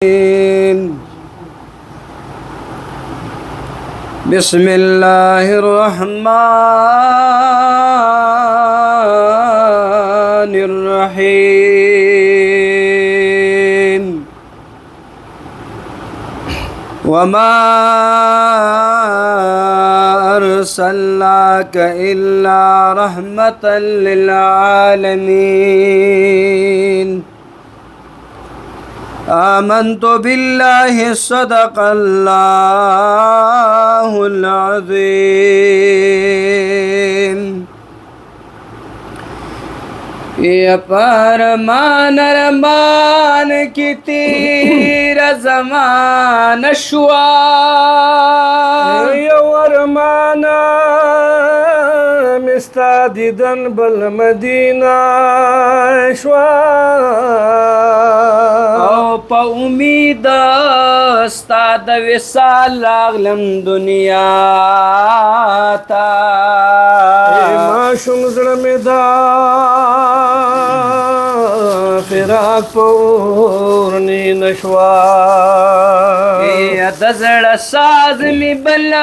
بسم الله الرحمن الرحيم وما أرسلناك إلا رحمة للعالمين آمنت بالله صدق الله العظيم ये परमान रमान की तीर जमान शुआ ورمانا مستعددا بالمدينة شوا او په امید استاد وصال راغلم دنیا تا ما شوم زړه مې دا فراق پورنی نشوا د زړه ساز می بلاواز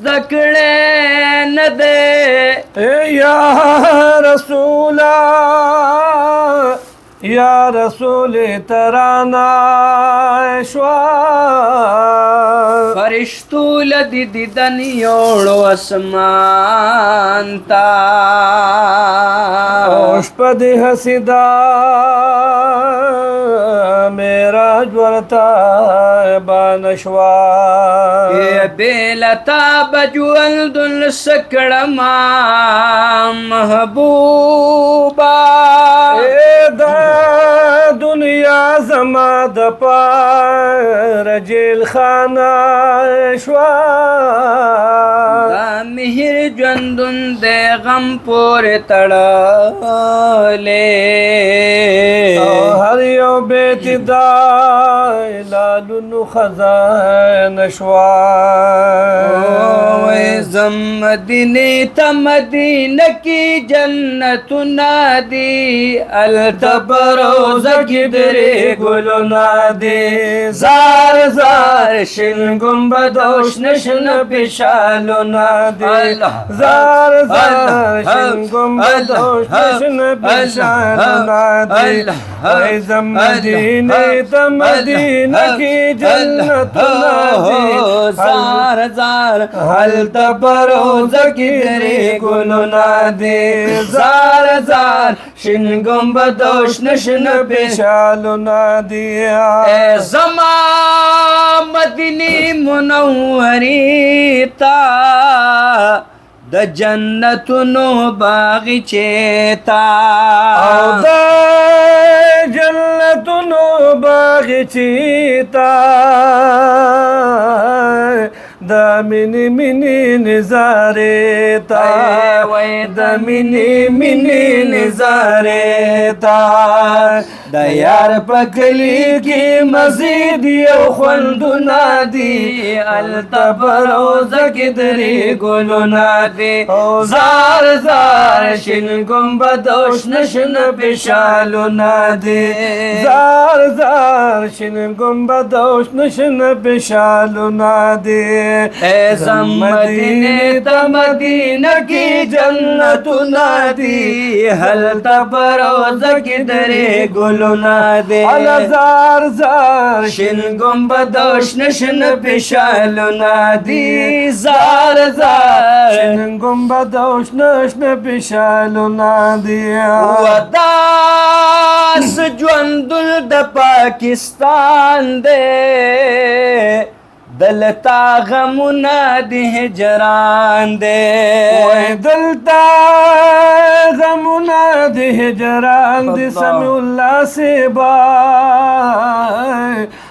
دکړې نه ده یا رسولا یا رسول ترانا شوا فرشتو لدی دیدن یوړو اسمان تا اوش پدی حسیدا میرا جورتا بانشوا بیلتا بجول دل سکړما محبوبا دا دنیا زما د پار جیل خانه شوا دا مهر ژوندون د غم پورې تړلې هر یو بیت دا لالونو خزانه شوا وې زم مدینه ته مدینه کی جنت نادي التبروز کی درې ګلو نادي زار زار شین گنبدوش نشن بشالو نادي زار زار شین گنبدوش نشن بشالو نادي ای زم مدینه ته مدینه کی جنت نادي زار زار هل تبروز کی درې ګلو نادي زار زار شین گنبدوش نشن بشالو نادي زما مدینی منوری تا د جنتونو باغچې تا او د جنتونو باغچې تا د مینې مینې نظارې تا د مینې مینې نظارې تا د یار په کلي کې مزید یو خوندونه دي هلته په روضه کې درې ګلونه دي زار زار شین ګنبد او شنه شنه بشالونه دي زار زار شین گنبد او شنه شنه بشالونه دي زم مدینه ته مدینه کې جنتونه دي هلته په روضه کې درې ګلونه دي زار زار شین گنبد او شنه شنه بشالونه دي زار زار شین گنبد او شنه شنه بشالونه دي وداس ژوندون د پاکستان دی دلتا غمونه د هجران دی دلتا غمونه د هجران دي سمع الله سبا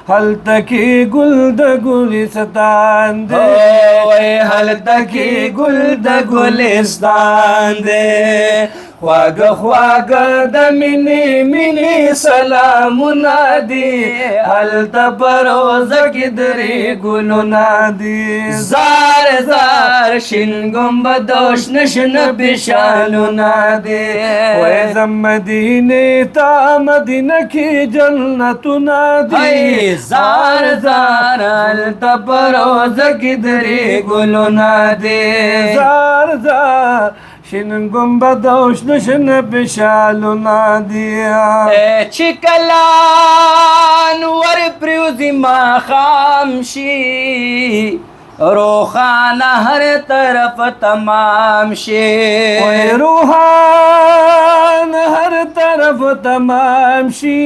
هلته کې ګل د ګلستان دی هلته کې ګل د ګلستان دی خواږه خواږه د مینې مینې سلامونه دي هلته په روضه کې درې ګلونه دي زار زار شین ګنبد او شنه شنه پیشالونه دي وای زم مدینه تا مدینه کې جنتونه دي زار زار هلته په روضه کې درې ګلونه دي زار زار شین گنبد او شنه شنه پیشالونه دي چې کله نور پریوزي ماښام شي روخانه هر طرف تمام شي وای روحان هر طرف تمام شي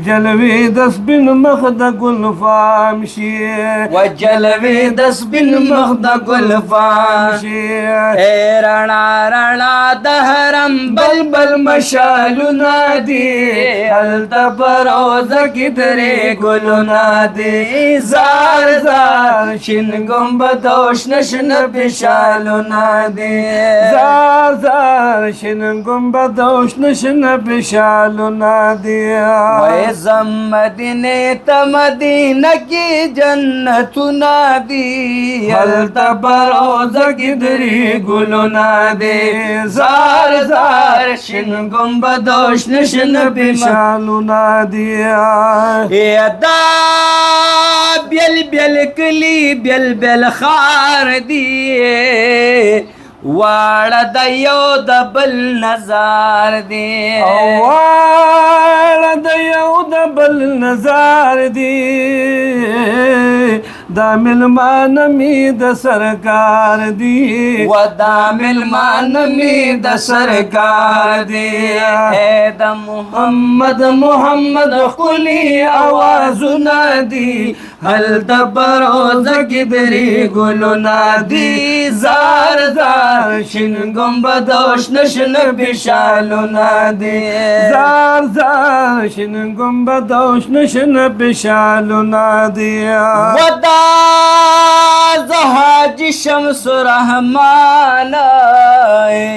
جلوی د سپین مخ د ګل فام شي وجلوی د سپین مخ د ګل فام شي رڼا رڼا د حرم بلبل مشالونه دي هلته په روضه کې درې ګلونه دي زار زار شین ګنبد او شنه شنه پیشالونه دي زار زار شین گنبد او شنه شنه پیشالونه دي وای زم مدینه ته مدینه کې جنتونه دي هلته په روضه کې درې ګلونه دي زار زار شین ګنبد او شنه شنه پیشالونه دي دا بیل بیل کلی بیل بیل خار دی واړه د یو د بل نظر دی واړه د یو د بل نظر دی دا ملمان می د سرکار دی و دا ملمان می د سرکار دی اے د محمد محمد خلی آوازونه دی هلته په روضه کې درې ګلونه دي زار زار شین ګنبد او شنه شنه پیشالونه دي زار زار شین گنبد او شنه شنه پیشالونه دي ودا زهاج شمس رحمان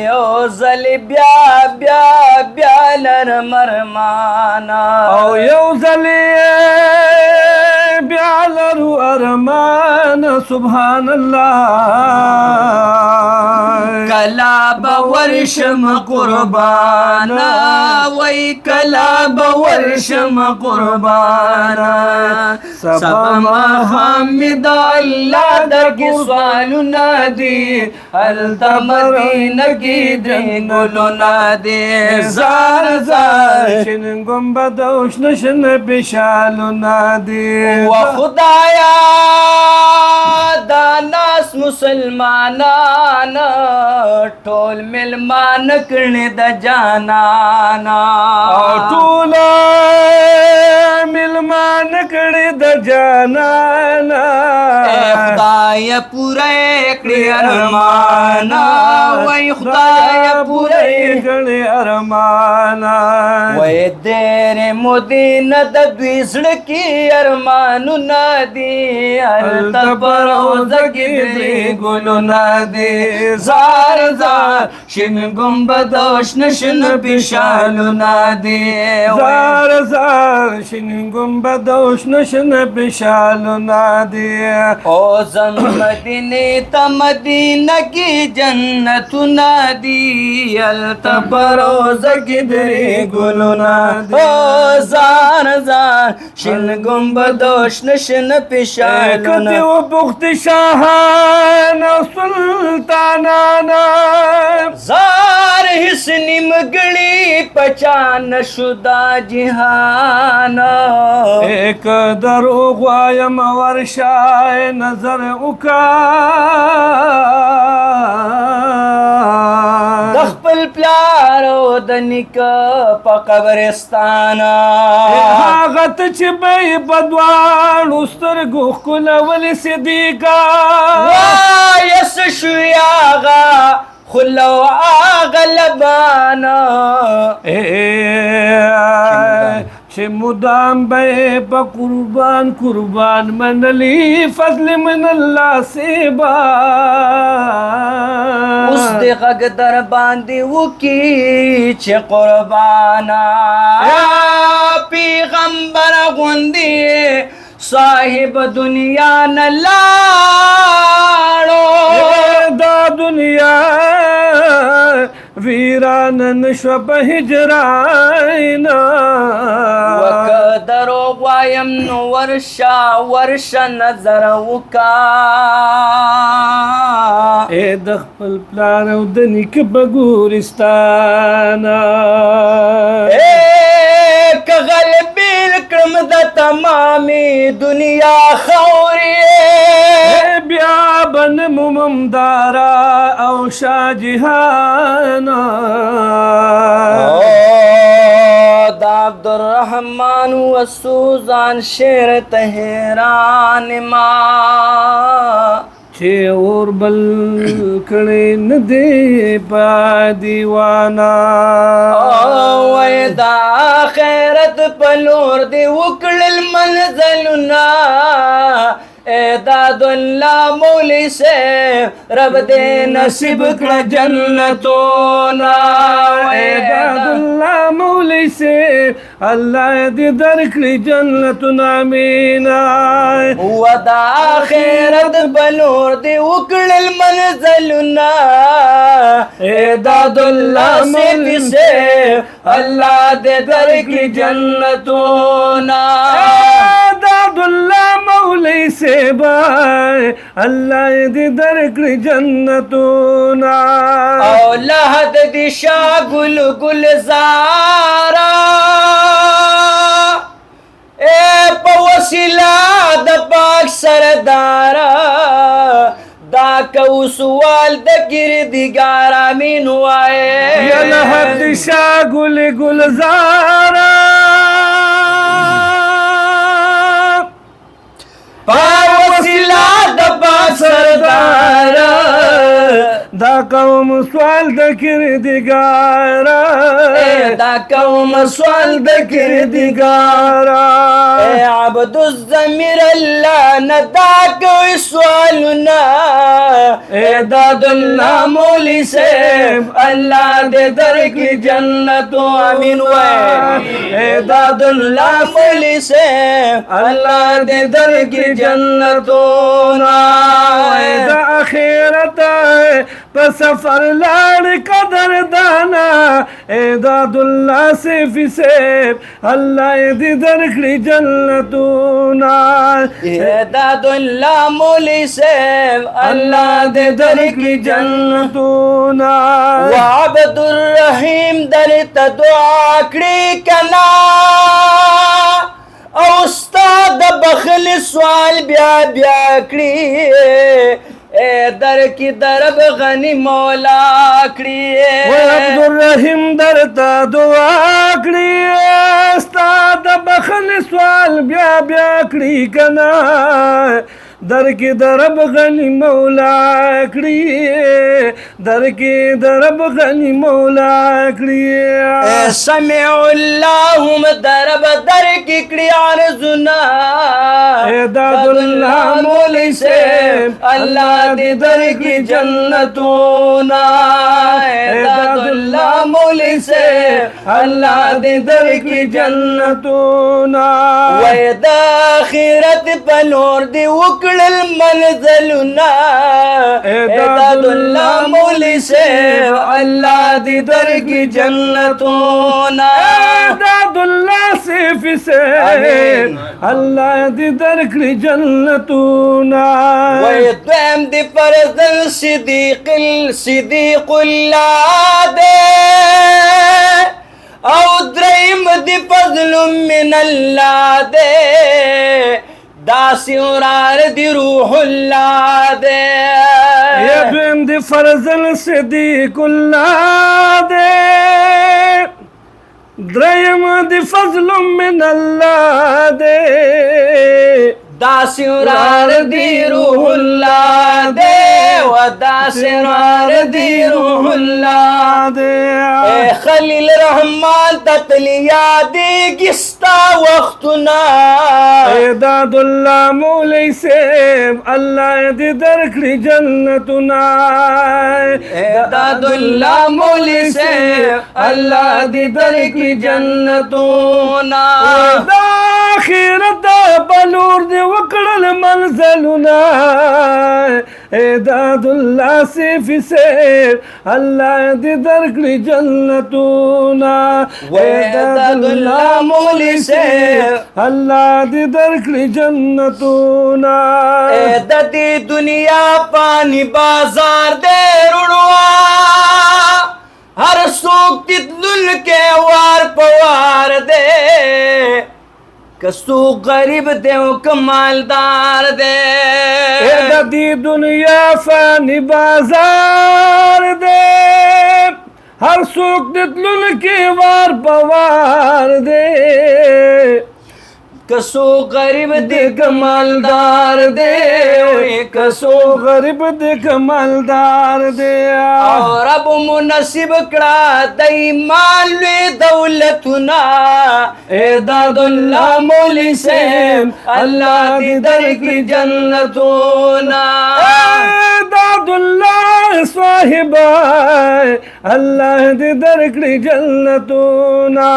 یو ځل بیا بیا بیا لرمرمانا او یو ځل بیا لرو ارمان سبحان الله کلا بورشم قربانا وی کلا بورشم قربانا سبا حمد اللہ در کی سوالنا دی هلتا مدینہ کی درنگلنا دی زار زار شن گنبد او شنه شنه پیشالونه دي و خدایا دا ناس مسلمانان ټول ملمان کړي د جانانا ټول ملمان کړي د جانانا خدای پوره کړي ارمانا وای خدای پوره کړي ارمانا وای دیر مدینه د دوی زړه کې ارمانونه دي هلته په روضه کې درې ګلونه دي زار زار شین ګنبد او شنه شنه پیشالونه دي زار زار شین گنبد او شنه شنه پیشالونه دي او زم مدینه ته مدینه کې جنتونه دي هلته په روضه کې درې ګلونه دي زار زار شین گنبد او شنه شنه پیشالونه کدی و بخت شاهان سلطانانا زار حس نیمګړي پچان شدا جهان ایک دروغ وایم ورشای نظر وکا د خپل پلار او د نیکه په قبرستان هغه ته چې به بدوانو سترګو ښکلول صدیقه وایس شو یاغه خلو آغا لبانا چې مدام به په قربان قربان منلی فضل من الله سیبا اوس دې غږ در باندې وکي چې قربانا پیغمبر غوندې صاحب دنیا نه لاړو دا دنیا ویران نشو په هجران وکه دروغ وایم نو ورشه نظر وکا اے د خپل پلار او د نیکه په ګورستان که غلبیل کړم د تمامې دنیا خورې بیا بن ممدارا او شاه جهان دا عبدالرحمن وسوزان شیر تهران ما چې اور بل کړي نه دی په دیوانا وای دا خیرت په لور دی وکړل منزلنا اعداد الله مولی سے رب دے نصیب کړه جنتونا اعداد الله مولی سے الله دې درکړي جنتونه امینا ودا خیرت بلور دی وکړل منزلنا اعداد الله مولی سے الله دې درکړي جنتونا اعداد الله مولی سے بای الله دې درکړي جنتونه او لحد دی شاه گل گلزارا اے په وسیله د پاک سردارا دا کو سوال د گردګار امین وای یا لحد شاه گل گلزارا سردارا دا قوم سوال د کردګارا دا قوم سوال د کردګارا اے عبد الضمیر الله ندا کوئی سوالنا اعداد الله مولی سے الله دې درکړي جنت امین وای اعداد الله مولی سے الله دې درکړي جنتونا دا اخرت په سفر لاړ قدر دانا اعداد الله سیف سیف الله دې درکړي جنتونه اعداد الله مولی سے الله دې درکړي جنتونه وعبد الرحیم درته دعا کړې کنا او استاد بخل سوال بیا بیا کړی اے در کی درب غنی مولا کړی و عبدالرحیم درته دعا کړی استاد بخل سوال بیا بیا کړی کنا در کی درب غنی مولا کړی در کی درب غنی مولا کړی سمع اللهم درب در کی کړی عرضنا اعداد الله مولی سے الله دې در کی جنتونا اعداد الله مولی سے الله دې در کی جنتونا وای د اخرت په نور دی وکړل منزلنا اعداد الله مولی سے الله دې در کی جنتونا اعداد الله سیف سے الله دې درکړي جنتونه وای دویم دی فرزن صدیق الله دے او دریم دی فضل من الله دے داسی ورار دی روح الله دے یا دویم دی فرزن صدیق الله دے دریم دی فضل من الله دے داسې ورار دی روح الله دی و داسې ورار دی روح الله دے خلیل رحمان ته تل یادېږي ستا وختونه اعداد الله مولوی صاحب الله دې درکړي جنتونه اعداد الله مولوی صاحب الله دې درکړي جنتونه د آخرت بلور دې وکړل منزلونه اعداد الله صاحب الله دې درکړي جنتونه اعداد الله مولوی صاحب الله دې درکړي جنتونه د دې دنیا پانی بازار دې رڼوا هر څوک تلونکی وار په وار دې که څوک غریب دی او که مالدار دی د دې دنیا فانی بازار دی هر څوک د تلونکي وار په وار دی که څوک غریب دی که مالدار دی که څوک غریب دی که مالدار دی او رب مو نصیب کړه د ایمان لوی دولتونه اعداد الله مولوی صاحب الله دې درکړي جنتونه اعداد الله صاحبه الله دې درکړي جنتونه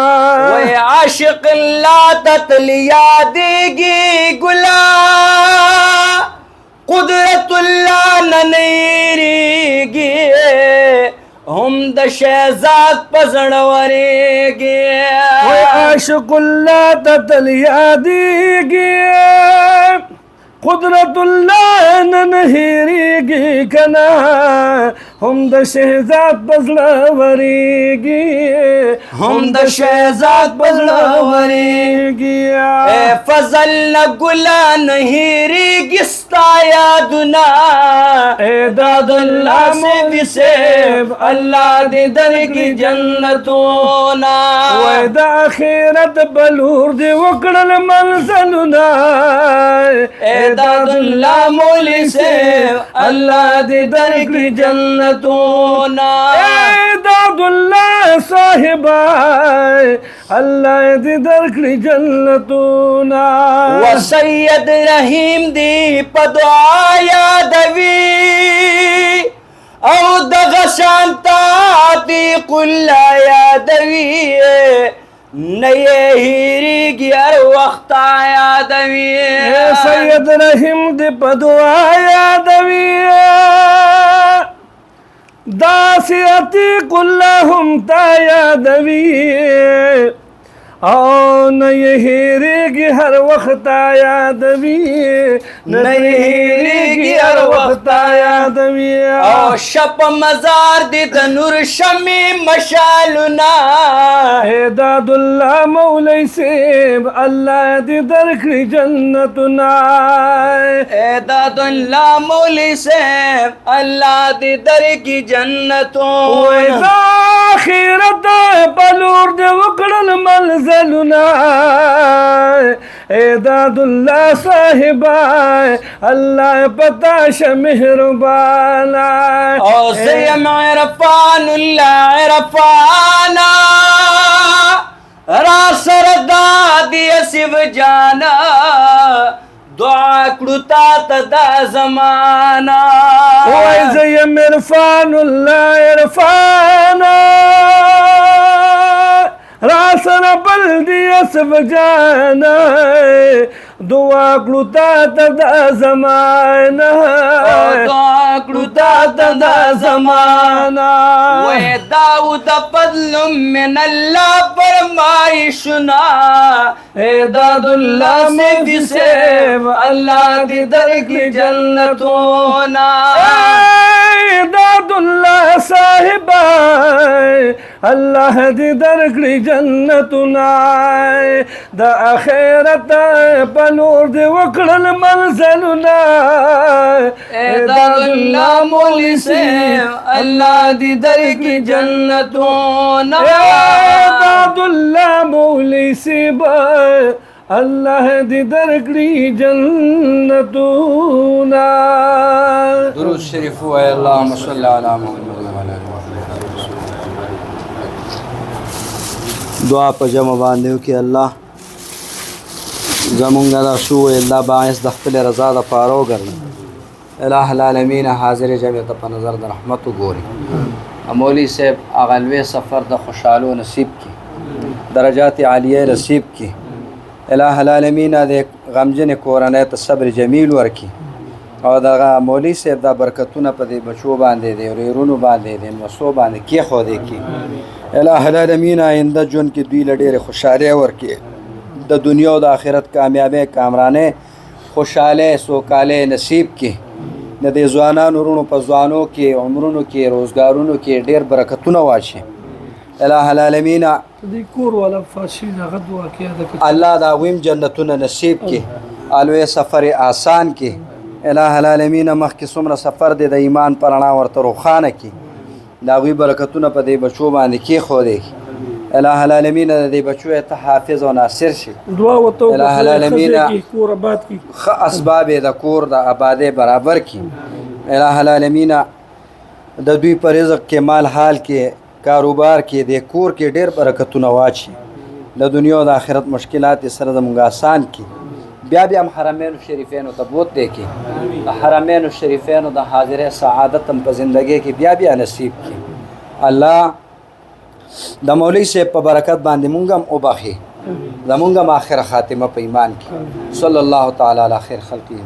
وای عاشق الله ته تل یادېږي ګلا قدرت الله نه هېرېږي هم د شهزاد په زړه ورېږي وای عاشق الله ته تل یادېږي قدرت الله نه هېرېږي کنه هم د شهزاد په زړه ورېږي هم د شهزاد په زړه ورېږي فضل نه ګله نه هېرېږي ستا یادونه اعداد الله مولوي صاحب الله دې درکړي جنتونه وای د آخرت بلور دې وکړل منزلونه اعداد الله مولوی صاحب الله دې درکړي جنتونه اعداد الله صاحبه الله دې درکړي جنتونه وسید رحیم دې په دعا یادوي او دغه شانته عتیق الله یادوي نه یې هېرېږي هر وخت یادوي سید رحیم دې په دعا یادوي داسې عتیق الله هم تا یادوي او نه یې هېرېږي هر وخت یادوي نه یې هېرېږي هر وخت یادوي او شپ مزار دې د نور شمې مشالونه اعداد الله مولوی صاحب الله دې درکړي جنتونه اعداد الله مولوی صاحب الله دې درکړي جنتونه د آخرت بلور دې وکړل منزلونه اعداد الله صاحبه الله پتا شه مهربانا او زیم عرفان الله عرفانا را سردادی سیو جانا دعا کړو تا ته دا زمانہ وای زیم عرفان الله عرفانا راسنا بلدی اسب جانا دعا کړو تا ته دا زمانہ دعا کړو تا ته دا زمانہ وای داود فضل من الله فرمایشنا اعداد الله مولوی صاحب الله دې درکړي جنتونه اعداد الله صاحبه الله دې درکړي جنتونه د آخرت په نور دې وکړل منزلونه اعداد الله مولوی صاحب الله دې درکړي جنتونه اعداد الله مولوی صاحب الله دې درکړي جنتونه. درود شریف وای اللهم صل علی محمد وعلى آل محمد. دعا په جمع باندې وکړي الله زمونږ دا شو الله باعث د خپل رضا د پاره وګرځي. الہ العالمین حاضر جمع ته په نظر د رحمت وګوري. مولوی صاحب هغه لوی سفر د خوشحالو نصیب کی درجات عالیه نصیب کی. الہ العالمین د غمجن کورنۍ ته صبر جمیل ورکی او دغه مولوی صاحب د برکتونه په دې بچو باندې دی ورونو باندې دی مسو باندې کې خو دی کی. الہ العالمین آینده جون کې دوی لډېره خوشاله ورکی د دنیا او د آخرت کامیابی کامرانه خوشاله سوکاله نصیب کی. د دې ځوانانو ورونو په ځوانو کې عمرونو کې روزګارونو کې ډېر برکتونه واچي. الہ العالمین دې کور ولا فاشي هغه دعا کې الله دا ویم جنتونه نصیب کی. الوی سفر آسان کی. الہ العالمین مخکې څومره سفر دی د ایمان پر رڼا ورته روښانه کی. دا وی برکتونه په دې بچو باندې کې خو دی. الہ العالمین د دې بچو ته حافظ او ناصر شي. دعا وته الہ العالمین کور آباد کی خ اسباب د کور د آبادی برابر کی. الہ العالمین د دوی پر رزق کې مال حال کې کاروبار کې د کور کې ډېر برکتونه واچي. د دنیا او د آخرت مشکلات سره زموږ آسان کی. بیا بیا هم حرمین شریفینو ته بوت دی کی. د حرمین شریفینو د حاضره سعادت هم په زندګۍ کې بیا بیا نصیب کی. الله د مولوی صاحب په برکت باندې مونږ هم وبخي زمونږ هم آخره خاتمه په ایمان کې. صلی الله تعالی علی خیر خلقه.